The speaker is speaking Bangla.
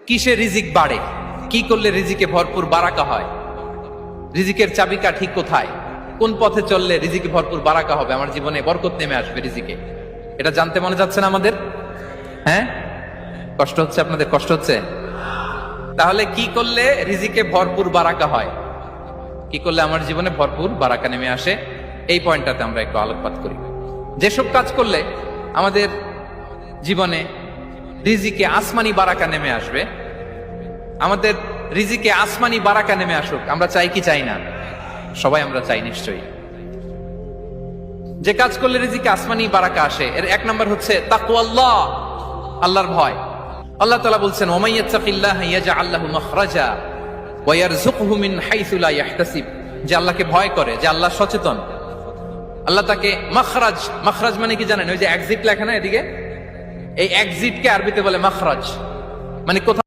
কিসে রিজিক বাড়ে, কি করলে রিজিকে ভরপুর বারাকা হয়, রিজিকের চাবিকা ঠিক কোথায়, কোন পথে চললে রিজিকে ভরপুর বারাকা হবে, আমার জীবনে বরকত নেমে আসবে রিজিকে, এটা জানতে মনে যাচ্ছে না আমাদের? হ্যাঁ, কষ্ট হচ্ছে আপনাদের? কষ্ট হচ্ছে? তাহলে কি করলে রিজিকে ভরপুর বারাকা হয়, কি করলে আমার জীবনে ভরপুর বারাকা নেমে আসে, এই পয়েন্টটাতে আমরা একটু আলোকপাত করি। যেসব কাজ করলে আমাদের জীবনে রিজিকে আসমানি বারাকা নেমে আসবে, আমাদের রিজিকে আসমানি বারাকা নেমে আসুক, আমরা চাই কি চাই না? সবাই আমরা চাই নিশ্চয়ই। যে কাজ করলে রিজিকে আসমানি বারাকা আসে, এর এক নম্বর হচ্ছে তাকওয়াল্লাহ, আল্লাহর ভয়। আল্লাহ তাআলা বলছেন, ওয়া মাইয়াত্তাকিল্লাহা ইয়াজআল লাহু মাখরাজা ওয়া ইয়ারযুকহু মিন হাইসু লা ইয়াহতাসিব। যে আল্লাহকে ভয় করে, যে আল্লাহ সচেতন, আল্লাহ তাকে মাখরাজ, মাখরাজ মানে কি জানেন? ওই যে এক্সিট লেখা না এদিকে, এই এক্সিটকে আরবিতে বলে মাখরাজ, মানে কোথাও